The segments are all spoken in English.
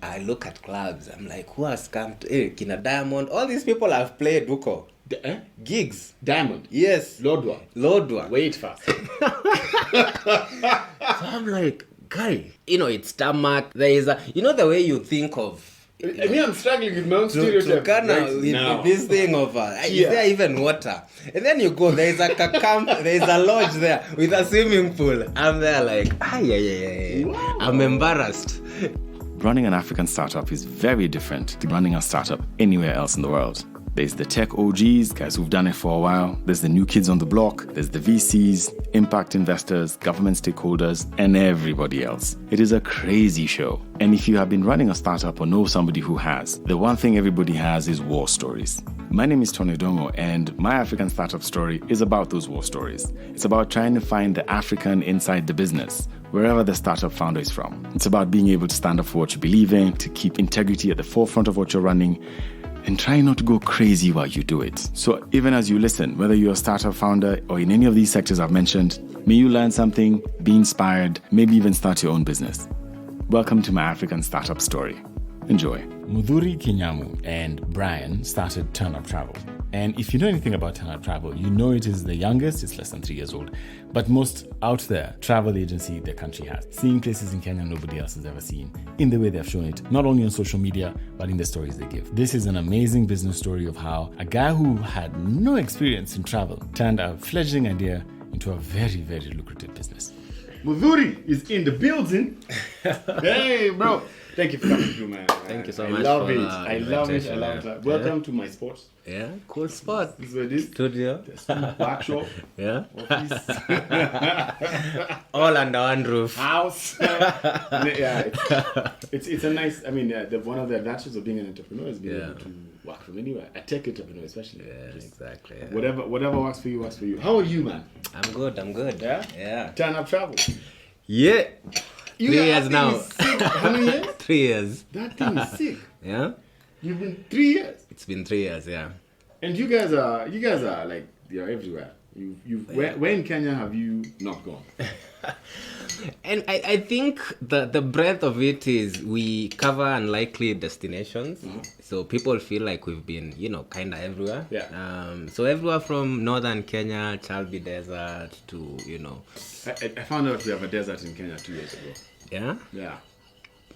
I look at clubs, I'm like, who has come to Kina Diamond? All these people have played Duko. Gigs. Diamond? Yes. Lodwa. Wait fast. So I'm like, guy, it's tarmac. There is the way you think of. I'm struggling with my own stereotype. With this thing of, is there even water? And then you go, there is a camp, there is a lodge there with a swimming pool. I'm there like, wow. I'm embarrassed. Running an African startup is very different to running a startup anywhere else in the world. There's the tech OGs, guys who've done it for a while. There's the new kids on the block. There's the VCs, impact investors, government stakeholders, and everybody else. It is a crazy show. And if you have been running a startup or know somebody who has, the one thing everybody has is war stories. My name is Tonee, and my African startup story is about those war stories. It's about trying to find the African inside the business, wherever the startup founder is from. It's about being able to stand up for what you believe in, to keep integrity at the forefront of what you're running, and try not to go crazy while you do it. So even as you listen, whether you're a startup founder or in any of these sectors I've mentioned, may you learn something, be inspired, maybe even start your own business. Welcome to my African startup story. Enjoy. Muthuri Kinyamu and Brian started Turn Up Travel. And if you know anything about Turn Up Travel, you know it is the youngest, it's less than 3 years old, but most out there travel agency the country has. Seeing places in Kenya nobody else has ever seen, in the way they've shown it, not only on social media, but in the stories they give. This is an amazing business story of how a guy who had no experience in travel turned a fledgling idea into a very, very lucrative business. Muthuri is in the building. Hey, bro. Thank you for coming through, man. Thank you so much. I love it. Welcome to my spot. Yeah, cool spot. This is where this studio, workshop, office, all under one roof. House. It's a nice. I mean, one of the advantages of being an entrepreneur is being able to work from anywhere. A tech entrepreneur, especially. Yeah, exactly. Yeah. Whatever works for you, works for you. How are you, man? I'm good. Yeah. Turn Up Travel. Yeah. 3 years now. How many years? 3 years. That thing is sick. Yeah. You've been 3 years. It's been 3 years, yeah. And you guys are like, you're everywhere. Where in Kenya have you not gone? And I think the breadth of it is we cover unlikely destinations. Mm-hmm. So people feel like we've been, kind of everywhere. Yeah. So everywhere from northern Kenya, Chalbi Desert to, I found out we have a desert in Kenya 2 years ago. Yeah? Yeah.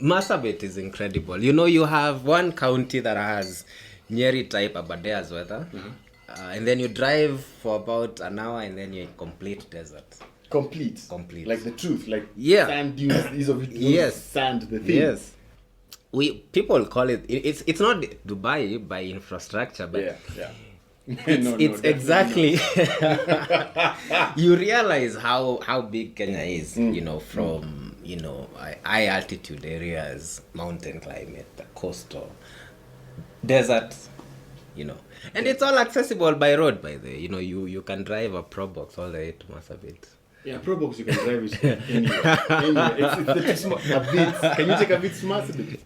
Marsabit is incredible. You have one county that has Nyeri type Abadea's weather. Mm-hmm. And then you drive for about an hour and then you're in complete desert. Complete. Like the truth. Like sand dunes, these of it. Yes. Sand, the thing. Yes. People call it's not Dubai by infrastructure, but it's exactly you realize how big Kenya is, from high altitude areas, mountain climate, the coastal, desert, and it's all accessible by road. By the way, you can drive a Probox all the way to Marsabit. Yeah, Probox you can drive it anywhere. It's a bit. Can you take a bit to Marsabit?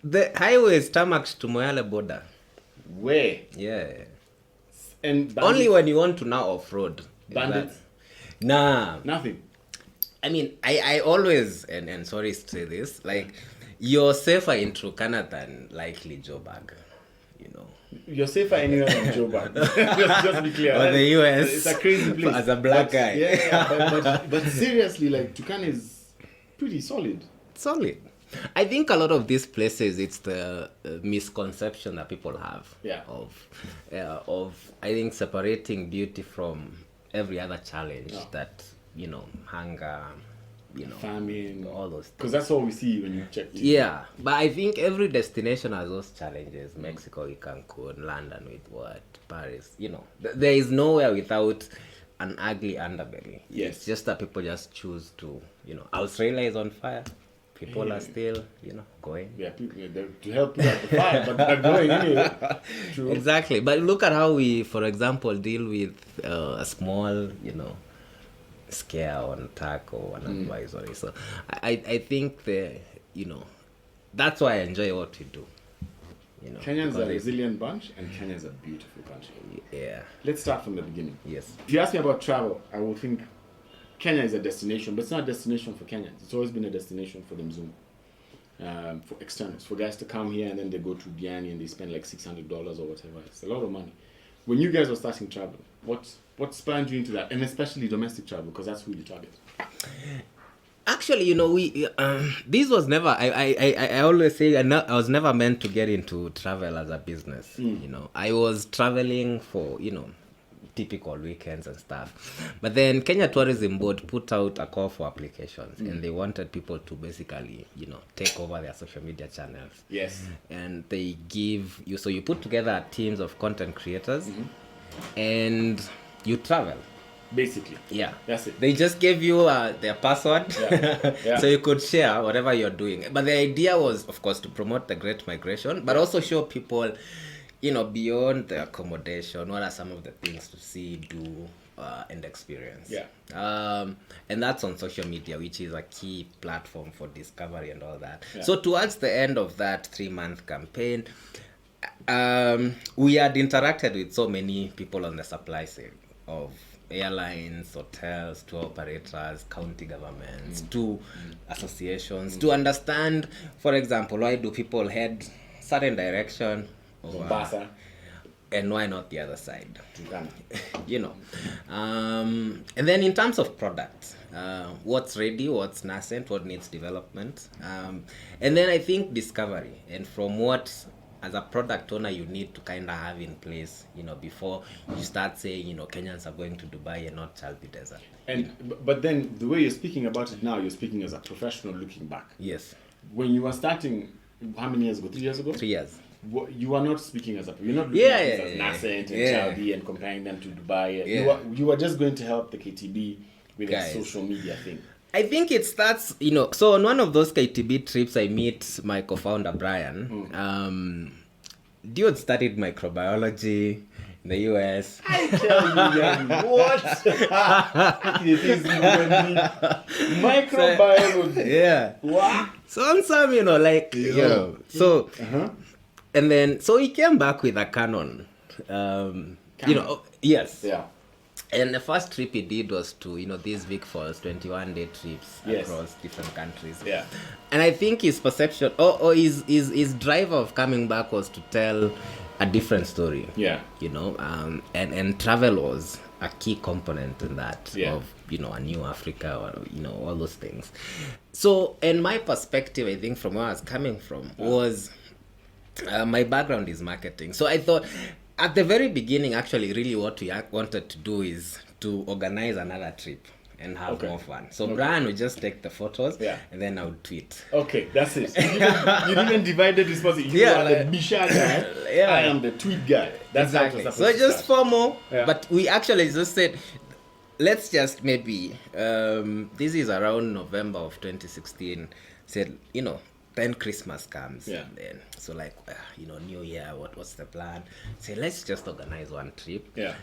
The highway is tarmacked to Moyale border. Where? Yeah. And only when you want to now off-road. Bandits? Nah. Nothing. I mean, I always, and sorry to say this, like, you're safer in Turkana than likely Joburg, You're safer anywhere than Joburg. just be clear. Or the US. It's a crazy place. As a black guy. Yeah, but seriously, like, Turkana is pretty solid. Solid. I think a lot of these places, it's the misconception that people have of I think separating beauty from every other challenge that hunger, famine, all those things. Because that's all we see when you check. Yeah, but I think every destination has those challenges. Mexico with Cancun, London with what, Paris. There is nowhere without an ugly underbelly. Yes, it's just that people just choose to. Australia is on fire. People are still, going. Yeah, people to help put out the fire, but they're going anyway. True. Exactly. But look at how we, for example, deal with a small, scare or an attack or an advisory. So I think that's why I enjoy what we do. Kenyans are a resilient bunch, and Kenya is a beautiful country. Yeah. Let's start from the beginning. Yes. If you ask me about travel, I will think Kenya is a destination, but it's not a destination for Kenyans. It's always been a destination for the Mzungu. for externals, for guys to come here and then they go to Diani and they spend like $600 or whatever. It's a lot of money. When you guys were starting travel, what spurred you into that, and especially domestic travel, because that's who you target? Actually, we this was never. I always say I was never meant to get into travel as a business. I was traveling for typical weekends and stuff, but then Kenya Tourism Board put out a call for applications, and they wanted people to basically take over their social media channels. Yes. And they give you, so you put together teams of content creators, and you travel. Basically. Yeah. That's it. They just gave you their password, so you could share whatever you're doing. But the idea was, of course, to promote the Great Migration, but also show people, beyond the accommodation, what are some of the things to see, do, and experience. Yeah. And that's on social media, which is a key platform for discovery and all that. Yeah. So towards the end of that 3-month campaign, we had interacted with so many people on the supply side of airlines, hotels, tour operators, county governments, to associations, to understand, for example, why do people head certain direction Mombasa, and why not the other side? And then in terms of products, what's ready, what's nascent, what needs development, and then I think discovery, and from what as a product owner you need to kind of have in place, before you start saying, Kenyans are going to Dubai and not Chalbi Desert. And but then the way you're speaking about it now, you're speaking as a professional looking back. Yes. When you were starting, how many years ago? 3 years ago? 3 years. You are not speaking as you're not looking at it as nascent and Chalbi and comparing them to Dubai. You were just going to help the KTB with a social media thing. I think it starts, so on one of those KTB trips, I meet my co-founder, Brian. Dude studied microbiology in the US. I tell you, what? It is microbiology. Yeah. What? So on some, so, and then, so he came back with a Canon. Yes. Yeah. And the first trip he did was to, these Vic Falls 21-day trips across different countries. Yeah. And I think his perception, or his drive of coming back was to tell a different story. Yeah. And travel was a key component in that of, a new Africa or, all those things. So, and my perspective, I think, from where I was coming from was, my background is marketing. So I thought, at the very beginning, actually, really what we wanted to do is to organize another trip and have more fun. So Brian would just take the photos and then I would tweet. Okay, that's it. You didn't divide the responsibility. You are the Bisha guy. I am the tweet guy. That's exactly. So just FOMO. Yeah. But we actually just said, let's just maybe, this is around November of 2016, said, then Christmas comes. Yeah. And then, so like, New Year, what's the plan? Say, let's just organize one trip. Yeah.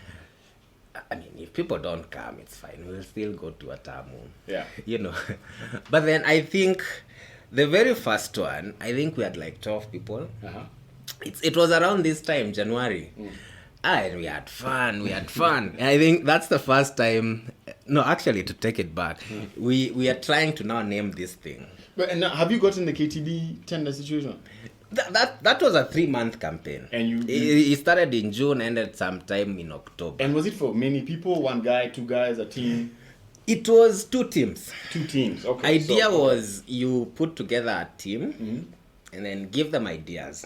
I mean, if people don't come, it's fine. We'll still go to Atamu. Yeah. But then I think the very first one, I think we had like 12 people. Uh-huh. It was around this time, January. And we had fun. And I think that's the first time. No, actually, to take it back, we are trying to now name this thing. But and have you gotten the KTB tender situation? That was a 3-month campaign. And it started in June, ended sometime in October. And was it for many people? 1 guy, 2 guys, a team? It was 2 teams. 2 teams. Okay. Idea was you put together a team and then give them ideas.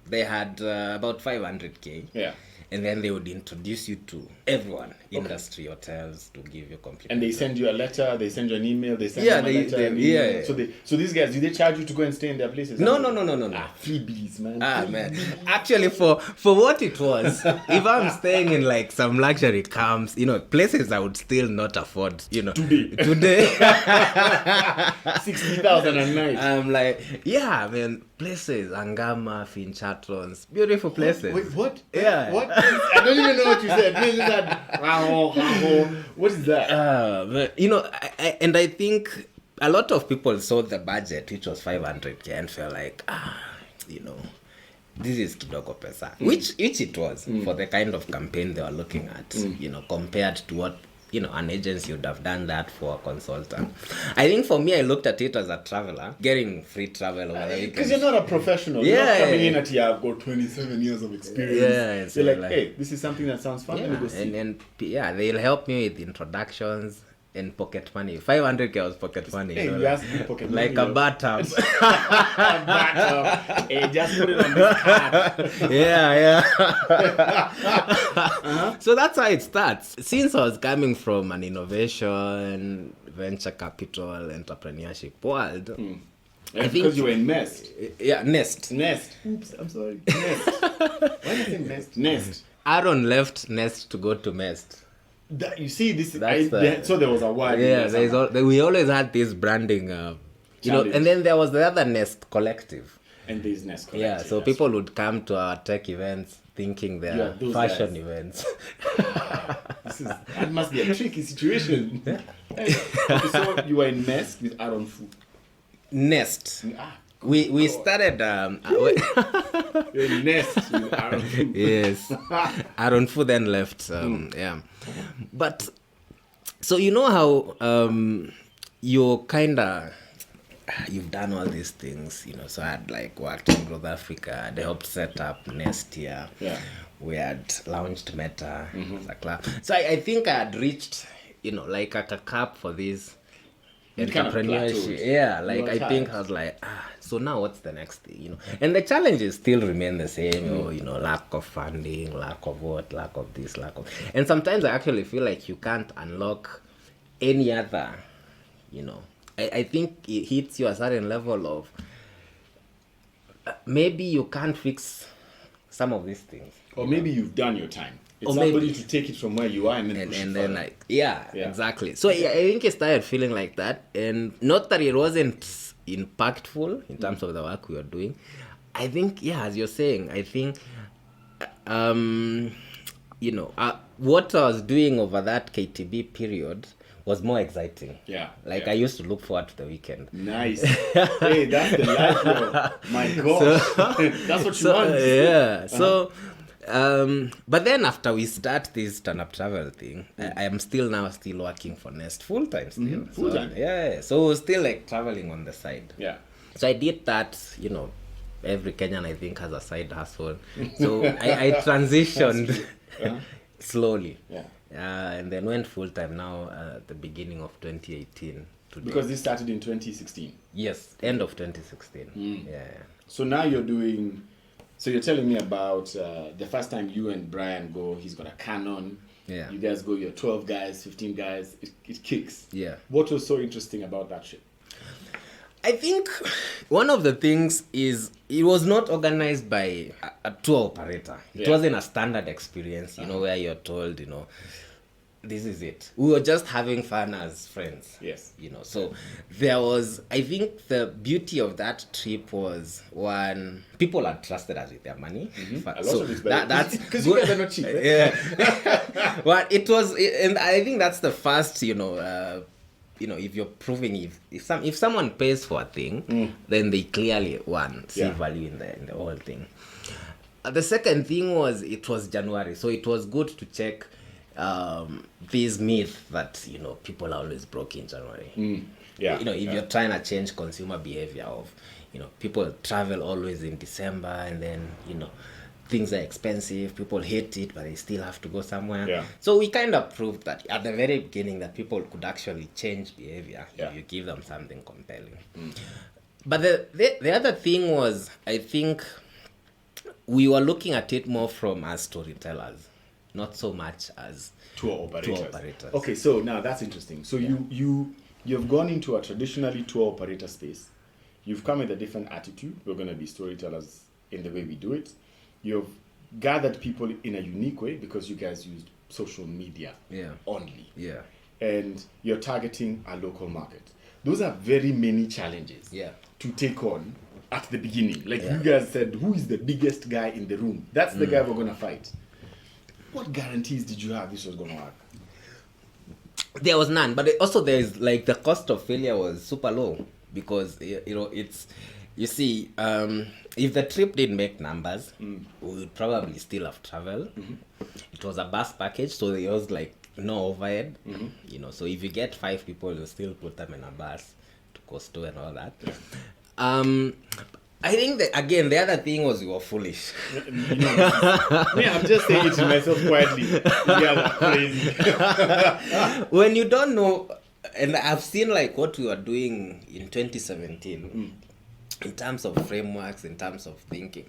They had about 500K. Yeah. And then they would introduce you to everyone, industry, hotels, to give you complete. And they send you a letter, they send you an email, they send you a letter. Yeah. So these guys, do they charge you to go and stay in their places? No. Freebies, man. Man. Actually, for what it was, if I'm staying in like some luxury camps, places I would still not afford, Today. 60,000 a night. I'm like, man, places, Angama, Finchatrons, beautiful places. Wait, what? Yeah. What? I don't even know what you said. What is that? But, I think a lot of people saw the budget, which was 500K, and felt like, this is kidogo pesa, which it was for the kind of campaign they were looking at, compared to what an agency would have done that for a consultant. I think for me, I looked at it as a traveler, getting free travel over the weekend. Because you're not a professional. You're not coming in at I've got 27 years of experience. You're like, hey, this is something that sounds fun. And they'll help me with introductions and pocket money. 500k was pocket money. Hey, you asked me pocket money. Like a bathtub. Hey, just put it on this card. Yeah. So that's how it starts. Since I was coming from an innovation, venture capital, entrepreneurship world, I think because you were in Nest. Yeah, Nest. Oops, I'm sorry. Nest. Why do you say Nest? Nest. Aaron left Nest to go to Mest. You see, so there was a word. Yeah, we always had this branding, and then there was the other Nest Collective. And there's Nest Collective. Yeah, so people would come to our tech events thinking they're fashion events. That must be a tricky situation. Okay, so you were in Nest with Aaron Fu. Nest. We started Nest with Aaron Fu. Yes. Aaron Fu then left. Yeah. But so how you're you've done all these things, so I had worked in North Africa. They helped set up Nest here. Yeah. We had launched Meta as a club. So I think I had reached, like a cap for this entrepreneurship. I think I was like, so now what's the next thing, And the challenges still remain the same, lack of funding, lack of what, lack of this, and sometimes I actually feel like you can't unlock any other, I think it hits you a certain level of maybe you can't fix some of these things. Or maybe you've done your time. It's somebody to take it from where you are and then exactly. So I think I started feeling like that, and not that it wasn't impactful in terms of the work we were doing. I think, as you're saying, I think, what I was doing over that KTB period was more exciting. I used to look forward to the weekend. Nice. Hey, that's the life, bro. My God. That's what you want. Yeah. So, but then after we start this stand-up travel thing, I am still working for Nest full-time still. Full-time? So we're still traveling on the side. Yeah. So I did that, every Kenyan I think has a side hustle. So I transitioned slowly. Yeah. And then went full-time now at the beginning of 2018. Because this started in 2016? Yes, end of 2016. Yeah. So now you're doing... So you're telling me about the first time you and Brian go, he's got a Canon. Yeah. You guys go, you're 12 guys, 15 guys. It kicks. Yeah. What was so interesting about that ship? I think one of the things is it was not organized by a tour operator. It wasn't a standard experience, where you're told, this is it. We were just having fun as friends. Yes. So there was, I think the beauty of that trip was one, people had trusted us with their money. So that's because you guys are not cheap. Right? Yeah. But it was, and I think that's the first, if you're proving if someone pays for a thing, then they clearly see value in the whole thing. The second thing was it was January, so it was good to check this myth that people are always broke in January. If you're trying to change consumer behavior of people travel always in December, and then things are expensive, people hate it, but they still have to go somewhere. So we kind of proved that at the very beginning that people could actually change behavior if you give them something compelling. But the other thing was, I think we were looking at it more from as storytellers, not so much as tour operators. Okay, so now that's interesting. So you've gone into a traditionally tour operator space. You've come with a different attitude. We're going to be storytellers in the way we do it. You've gathered people in a unique way because you guys used social media only. Yeah. And you're targeting a local market. Those are very many challenges to take on at the beginning. You guys said, who is the biggest guy in the room? That's the guy we're going to fight. What guarantees did you have this was going to work? There was none, but also there's the cost of failure was super low because it's, you see, if the trip didn't make numbers, we would probably still have traveled. It was a bus package, so it was no overhead. You know, so if you get 5 people, you still put them in a bus to Coastal and all that. I think that, again, the other thing was you were foolish. You know, I'm just saying it to myself quietly. Yeah, crazy. When you don't know, and I've seen like what we were doing in 2017 in terms of frameworks, in terms of thinking.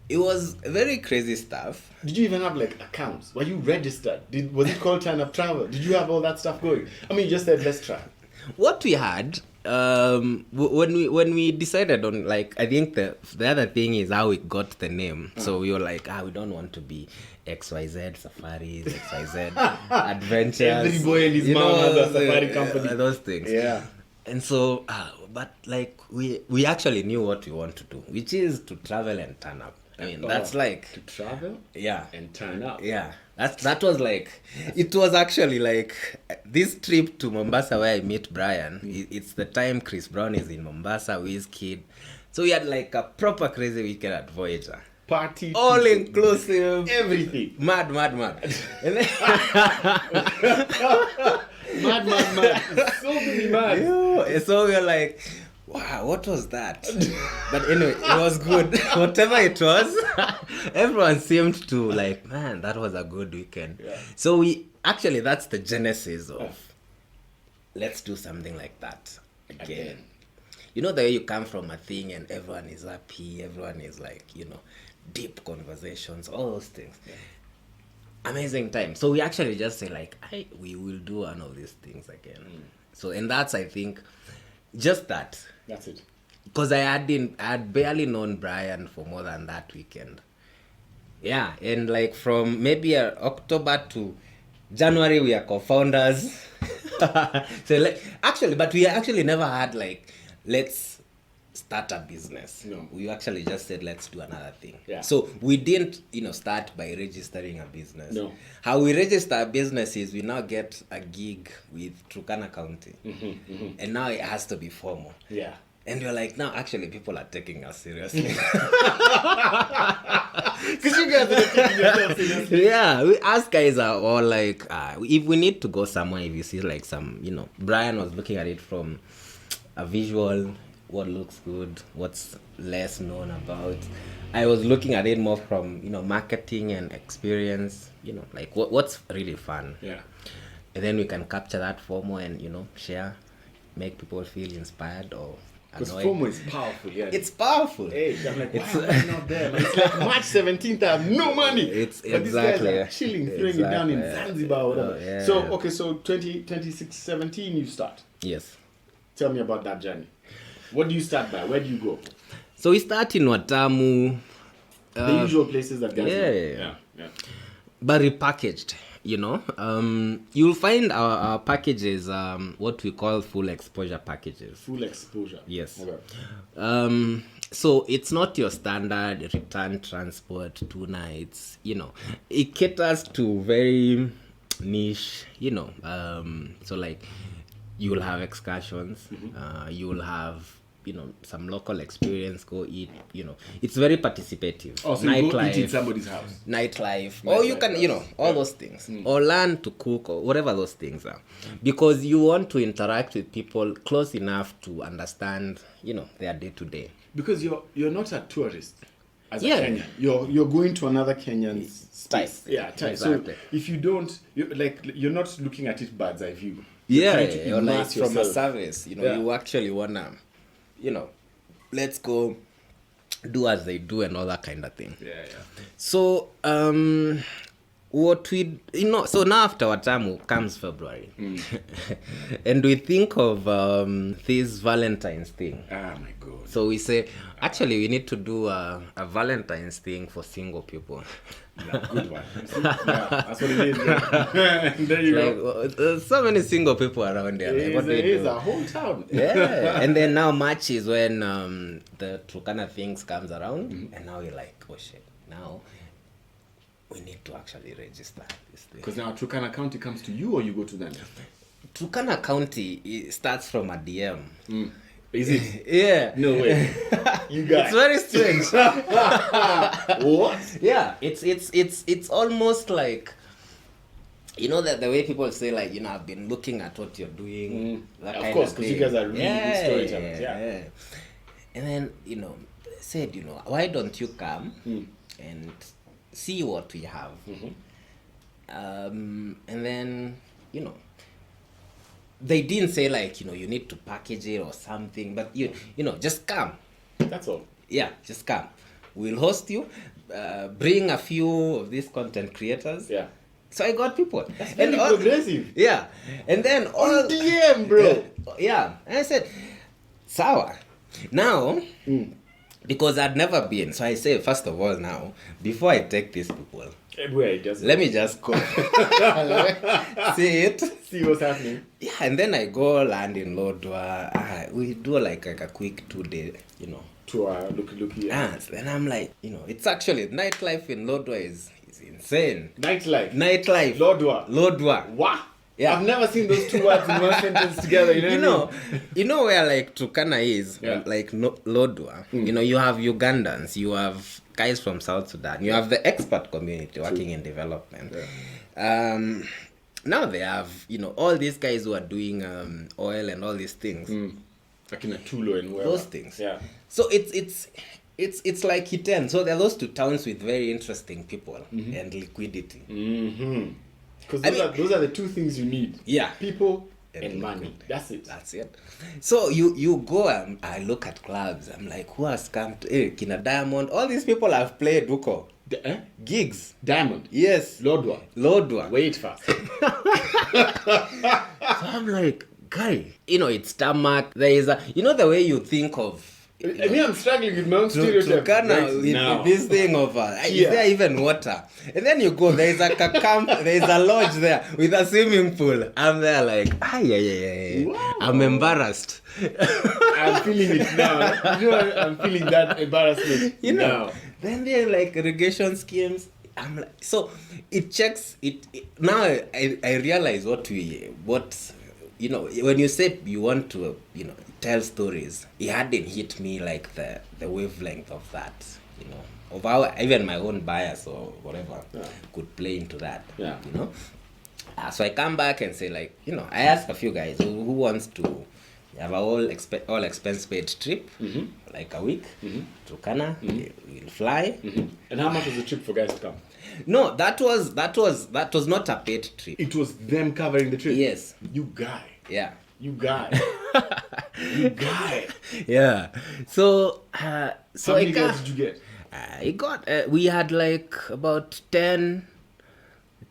It was very crazy stuff. Did you even have like accounts? Were you registered? Was it called Turn Up Travel? Did you have all that stuff going? I mean, you just said let's try. What we had, when we decided on, like, I think the other thing is how we got the name. So we were like, we don't want to be XYZ Safaris, XYZ Adventures. Every boy and his mom has a safari company. Those things. Yeah. And so, but like we actually knew what we want to do, which is to travel and turn up. I mean, that's like... To travel? Yeah. And turn up. Yeah. That was like... It was actually like... This trip to Mombasa where I met Brian, it's the time Chris Brown is in Mombasa, Wizkid. So we had like a proper crazy weekend at Voyager. Party. All inclusive. Everything. Mad. And then, Mad. So many mad. yeah, so we were like... Wow, what was that? But anyway, it was good. Whatever it was, everyone seemed to like, man, that was a good weekend. Yeah. So that's the genesis of let's do something like that again. You know, the way you come from a thing and everyone is happy, everyone is like, you know, deep conversations, all those things. Yeah. Amazing time. So we actually just say like, we will do one of these things again. So, and that's, I think, just that. That's it. Because I had barely known Brian for more than that weekend. Yeah, and like from maybe October to January, we are co-founders. So like, but we actually never had like, let's start a business. No. We actually just said, let's do another thing. Yeah. So we didn't, start by registering a business. No. How we register a business is we now get a gig with Turkana County. And now it has to be formal. Yeah. And we're like, now actually people are taking us seriously. Because you guys are taking yourself seriously. Yeah, us guys are all like, if we need to go somewhere, if you see like some, Brian was looking at it from a visual, what looks good, what's less known about. I was looking at it more from, marketing and experience, like what's really fun. Yeah. And then we can capture that FOMO and, share, make people feel inspired or because annoyed. FOMO is powerful, yeah. It's powerful. Hey, I'm like, why am I not there? Man? It's like March 17th, I have no money. It's but exactly. These guys are chilling, throwing it down in Zanzibar or whatever. Yeah. So 2017 you start. Yes. Tell me about that journey. What do you start by? Where do you go? So we start in Watamu. The usual places that guys yeah. But repackaged, You'll find our packages, what we call full exposure packages. Full exposure. Yes. Okay. So it's not your standard return transport 2 nights, It caters to very niche, so like you'll have excursions, you'll have some local experience, go eat, it's very participative. Oh, so you go eat in somebody's house. Nightlife. Or you can, all those things. Or learn to cook or whatever those things are. Because you want to interact with people close enough to understand, their day-to-day. Because you're not a tourist as a Kenyan. You're going to another Kenyan's space. Yeah, type. Exactly. So if you don't, you're not looking at it bird's eye view. You're like from a service, you actually wanna let's go do as they do and all that kind of thing. Yeah. So, what we, so now after Watamu comes February. And we think of this Valentine's thing. Oh my God. So we say, actually, we need to do a Valentine's thing for single people. Yeah, good one. That's what it is. Yeah. There you go. There's so many single people around there. It is a whole town. Yeah. And then now March is when the Turkana things comes around. And now we're like, oh shit, now we need to actually register this thing. Because now Turkana County comes to you or you go to them? Turkana County starts from a DM. Is it? Yeah. No way. You guys. It's very strange. What? Yeah. It's almost like you know that the way people say, like, you know, I've been looking at what you're doing. That Of kind course, of because you thing. guys are really good storytellers. Yeah. And then, you know, said, you know, why don't you come and see what we have? And then, you know, they didn't say, like, you know, you need to package it or something, but you know, just come. That's all. Yeah, just come. We'll host you. Bring a few of these content creators. Yeah. So I got people. That's very progressive. Yeah. And then On DM, bro. Yeah. And I said, sour. Now, because I'd never been, so I say, first of all, now, before I take these people, let me just go. See it. See what's happening. Yeah, and then I go land in Lodwa. We do like a quick 2-day, you know, tour. Look. Yeah. Then I'm like, you know, it's actually nightlife in Lodwa is insane. Nightlife. Lodwa. What? Yeah. I've never seen those two words in one sentence together. You know where like Turkana is, like Lodwa. You know, you have Ugandans, you have guys from South Sudan, you have the expat community working in development. Now they have, you know, all these guys who are doing oil and all these things. Like in a Tulo and wherever. Those things. Yeah. So it's like Hiten. So there are those two towns with very interesting people and liquidity. Because those are the two things you need. Yeah. People and money. That's it. So you go and I look at clubs. I'm like, who has come to Kina Diamond? All these people have played Duko. Gigs. Diamond. Yes. Lodwa. Wait fast. So I'm like, guy, you know, it's tarmac. There is a, you know, the way you think of. I'm struggling with my own stereotype. With this thing of, is there even water? And then you go, there is a camp, there is a lodge there with a swimming pool. I'm there like, Wow. I'm embarrassed. I'm feeling it now. You know, I'm feeling that embarrassment. You know, then there are like irrigation schemes. I'm like, so it checks it. Now I realize what you know, when you say you want to, you know, tell stories, it hadn't hit me like the wavelength of that, you know, of how even my own bias or whatever could play into that, you know. So I come back and say, like, you know, I ask a few guys who wants to have a all expense paid trip, like a week to Ghana. We'll fly. And how much was the trip for guys to come? No, that was not a paid trip. It was them covering the trip. Yes. You guy. Yeah. You guy. You guy. Yeah. So how many guys did you get? I got we had like about 10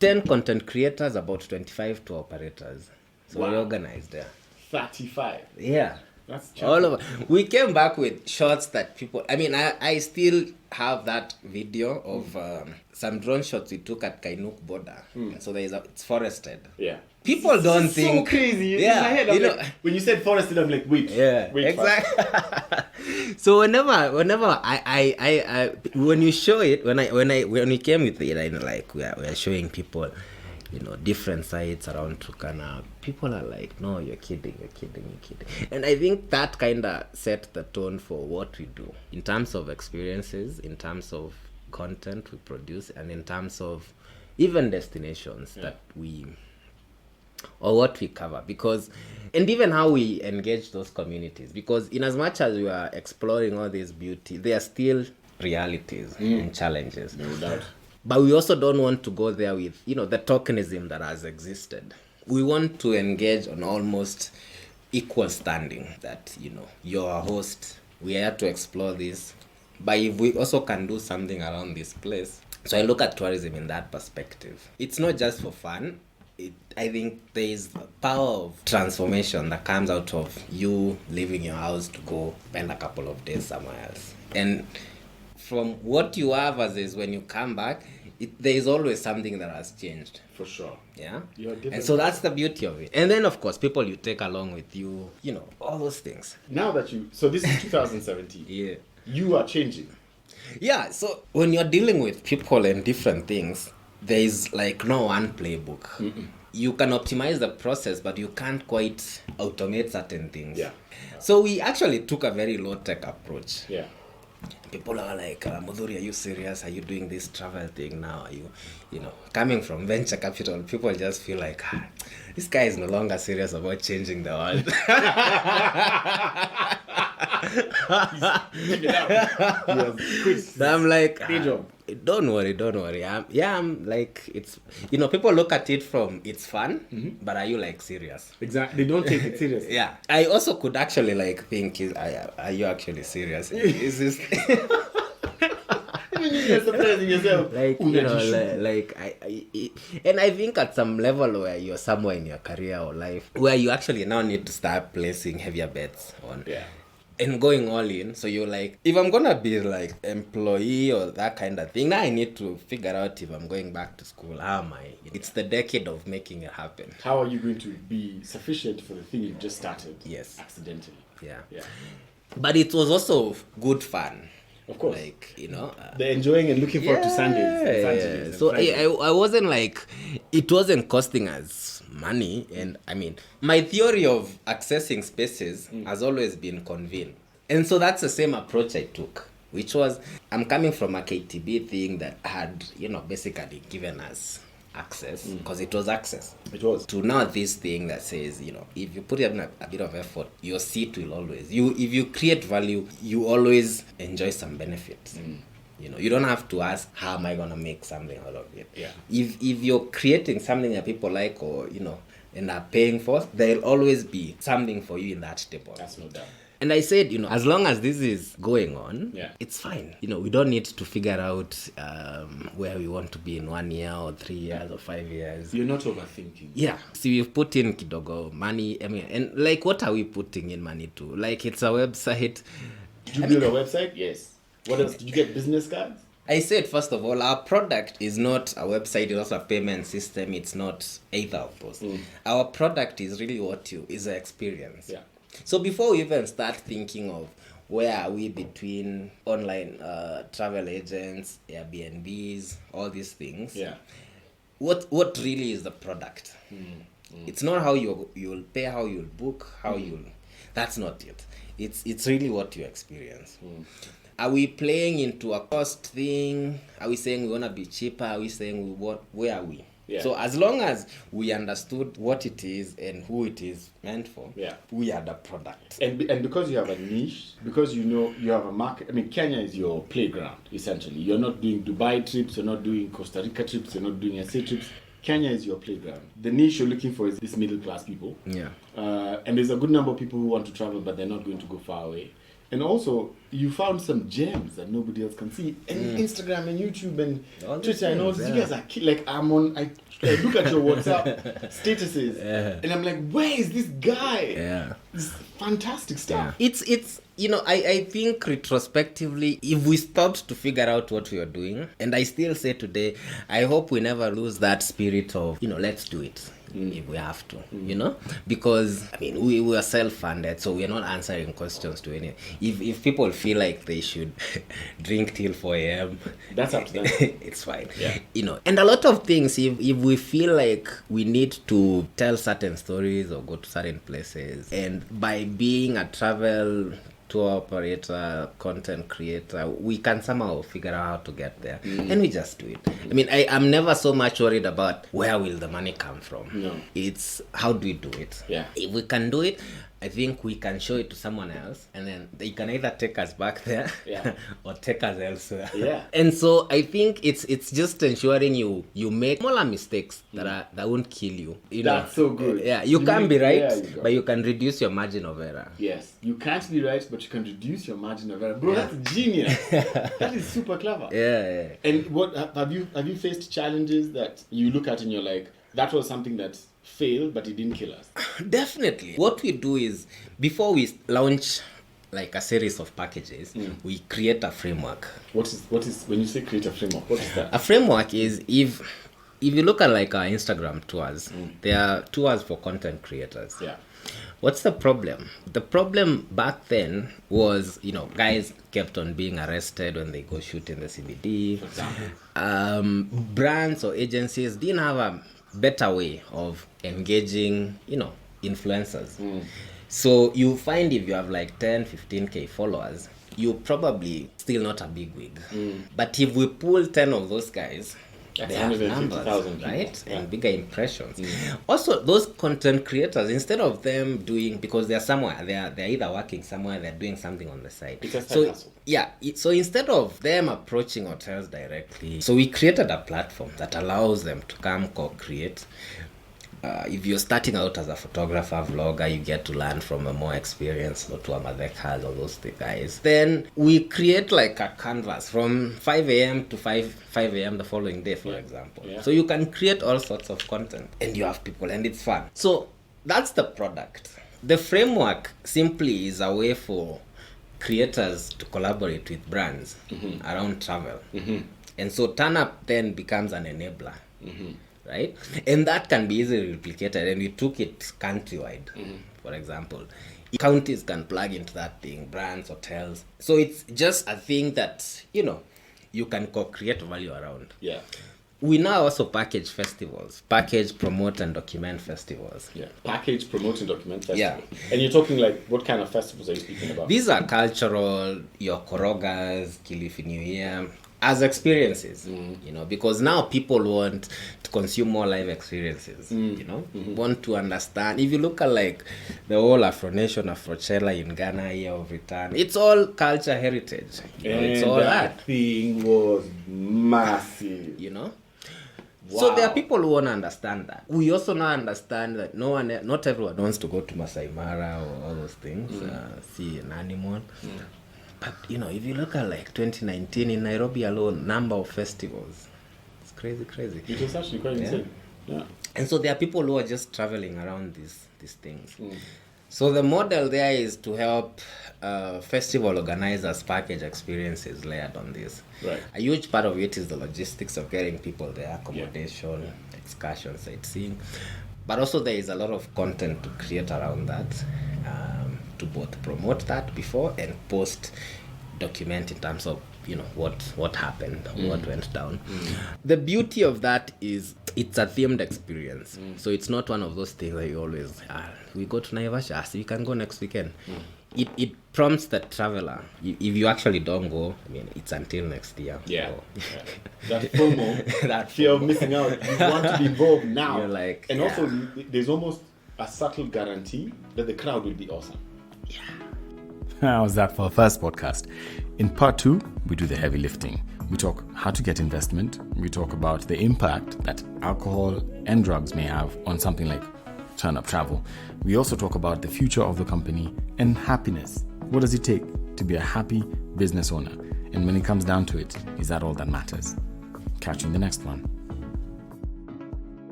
content creators, about 25 tour operators. So we organized there. 35. Yeah. That's all over. We came back with shots that people, I mean, I still have that video of some drone shots we took at Kainuk border. So it's forested. Yeah. People don't so think. So crazy. Yeah. In my head, I'm like, when you said forested, I'm like, wait. Yeah. Wait. Exactly. So whenever I when you show it, when we came with it, I know, like we are showing people, you know, different sites around Turkana. People are like, no, you're kidding. And I think that kind of set the tone for what we do in terms of experiences, in terms of content we produce, and in terms of even destinations that we, or what we cover, because, and even how we engage those communities, because in as much as we are exploring all this beauty, there are still realities and challenges. No doubt. But we also don't want to go there with, you know, the tokenism that has existed. We want to engage on almost equal standing, that, you know, you're a host, we are here to explore this, but if we also can do something around this place. So I look at tourism in that perspective. It's not just for fun. I think there is a power of transformation that comes out of you leaving your house to go spend a couple of days somewhere else. And from what you have as is when you come back, there is always something that has changed. For sure. Yeah. You're different. And so that's the beauty of it. And then, of course, people you take along with you, you know, all those things. Now that so this is 2017. Yeah. You are changing. Yeah. So when you're dealing with people and different things, there is like no one playbook. You can optimize the process, but you can't quite automate certain things. Yeah. So we actually took a very low-tech approach. Yeah. People are like, Muthuri, are you serious? Are you doing this travel thing now? Are you coming from venture capital? People just feel like, this guy is no longer serious about changing the world. I'm like, don't worry. I'm like, it's, people look at it from, it's fun, but are you like serious? Exactly. They don't take it serious. Yeah. I also could actually like think, are you actually serious? Is this... You're surprising yourself. Like, and I think at some level where you're somewhere in your career or life where you actually now need to start placing heavier bets on. Yeah. And going all in. So you're like, if I'm gonna be like employee or that kind of thing, now I need to figure out if I'm going back to school. How am I? It's the decade of making it happen. How are you going to be sufficient for the thing you've just started? Yes. Accidentally. Yeah. Yeah. But it was also good fun. Of course. Like, they're enjoying and looking forward to Sundays. So I wasn't like, it wasn't costing us money. And I mean, my theory of accessing spaces has always been convened. And so that's the same approach I took, which was, I'm coming from a KTB thing that had, basically given us access, because it was access. It was. To now this thing that says, if you put in a bit of effort, your seat will always, if you create value, you always enjoy some benefits. You don't have to ask, how am I going to make something out of it? Yeah. If you're creating something that people like or, and are paying for, there'll always be something for you in that table. That's no doubt. And I said, as long as this is going on, it's fine. We don't need to figure out where we want to be in 1 year or 3 years or 5 years. You're not overthinking. Yeah. So we've put in kidogo money. I mean, and like, what are we putting in money to? Like, it's a website. Did you build a website? Yes. What else? Did you get business cards? I said, first of all, our product is not a website, it's not a payment system, it's not either of those. Our product is really is an experience. Yeah. So before we even start thinking of where are we between online travel agents, Airbnbs, all these things, what really is the product? It's not how you'll pay, how you'll book, that's not it. It's really what you experience. Are we playing into a cost thing? Are we saying we want to be cheaper? Are we saying where are we? Yeah. So as long as we understood what it is and who it is meant for, we are the product. And because you have a niche, because you have a market, I mean, Kenya is your playground, essentially. You're not doing Dubai trips, you're not doing Costa Rica trips, you're not doing SA trips. Kenya is your playground. The niche you're looking for is this middle class people. Yeah. And there's a good number of people who want to travel, but they're not going to go far away. And also, you found some gems that nobody else can see. And Instagram and YouTube and Twitter and all this, you guys are like, I look at your WhatsApp statuses, and I'm like, where is this guy? Yeah. It's fantastic stuff. Yeah. It's I think retrospectively, if we stopped to figure out what we are doing, and I still say today, I hope we never lose that spirit of, let's do it. If we have to, because I mean we are self-funded, so we are not answering questions to any. If people feel like they should drink till 4 a.m., that's up to them. It's fine. Yeah. And a lot of things, if we feel like we need to tell certain stories or go to certain places, and by being a travel tour operator, content creator, we can somehow figure out how to get there, and we just do it. I mean, I'm never so much worried about where will the money come from. No. It's how do we do it. Yeah. If we can do it, I think we can show it to someone else, and then they can either take us back there or take us elsewhere. Yeah. And so I think it's just ensuring you make smaller mistakes that won't kill you. That's so good. Yeah, you can't be right, but you can reduce your margin of error. Yes, you can't be right, but you can reduce your margin of error. Bro, that's genius. That is super clever. Yeah. And what have you faced challenges that you look at and you're like, that was something that failed, but it didn't kill us? Definitely. What we do is, before we launch like a series of packages, we create a framework. What is when you say create a framework, what is that? A framework is, if you look at like our Instagram tours, there are tours for content creators. Yeah. What's the problem? The problem back then was, guys kept on being arrested when they go shoot in the CBD. For example. Brands or agencies didn't have a better way of engaging, influencers. So you find if you have like 10, 15K followers, you're probably still not a big wig. But if we pull 10 of those guys, that's they have numbers, right? And bigger impressions. Also, those content creators, instead of them doing, because they're somewhere, they're either working somewhere, they're doing something on the side. So instead of them approaching hotels directly, so we created a platform that allows them to come co-create. If you're starting out as a photographer, vlogger, you get to learn from a more experienced Muthuri Kinyamu or those guys. Then we create like a canvas from 5 a.m. to 5 a.m. the following day, for example. So you can create all sorts of content and you have people and it's fun. So that's the product. The framework simply is a way for creators to collaborate with brands around travel. And so TurnUp then becomes an enabler. Right? And that can be easily replicated, and we took it countrywide, for example. Counties can plug into that thing, brands, hotels. So it's just a thing that, you can co-create value around. Yeah. We now also package festivals, package, promote, and document festivals. Yeah. Package, promote, and document festivals. Yeah. And you're talking like, what kind of festivals are you speaking about? These are cultural, your Korogas, Kilifi New Year, as experiences, because now people want to consume more live experiences, want to understand. If you look at like the whole Afro Nation, Afrochella in Ghana, Year of Return, it's all culture heritage. It's all that thing was massive. Wow. So there are people who want to understand that. We also now understand that not everyone wants to go to Masai Mara or all those things, see an animal. But, if you look at like 2019 in Nairobi alone, number of festivals, it's crazy. It was actually quite insane. Yeah. And so there are people who are just traveling around these things. So the model there is to help festival organizers package experiences layered on this. Right. A huge part of it is the logistics of getting people there, accommodation, excursion, sightseeing. But also there is a lot of content to create around that. To both promote that before and post document in terms of what happened, what went down. The beauty of that is it's a themed experience. So it's not one of those things that you always we go to Naivasha, so you can go next weekend. It prompts the traveler. If you actually don't go, it's until next year. That FOMO, that fear of missing out, you want to be involved now. You're like, and also there's almost a subtle guarantee that the crowd will be awesome. How's that for our first podcast? In part 2, we do the heavy lifting. We talk how to get investment. We talk about the impact that alcohol and drugs may have on something like TurnUp Travel. We also talk about the future of the company and happiness. What does it take to be a happy business owner? And when it comes down to it, is that all that matters? Catch you in the next one.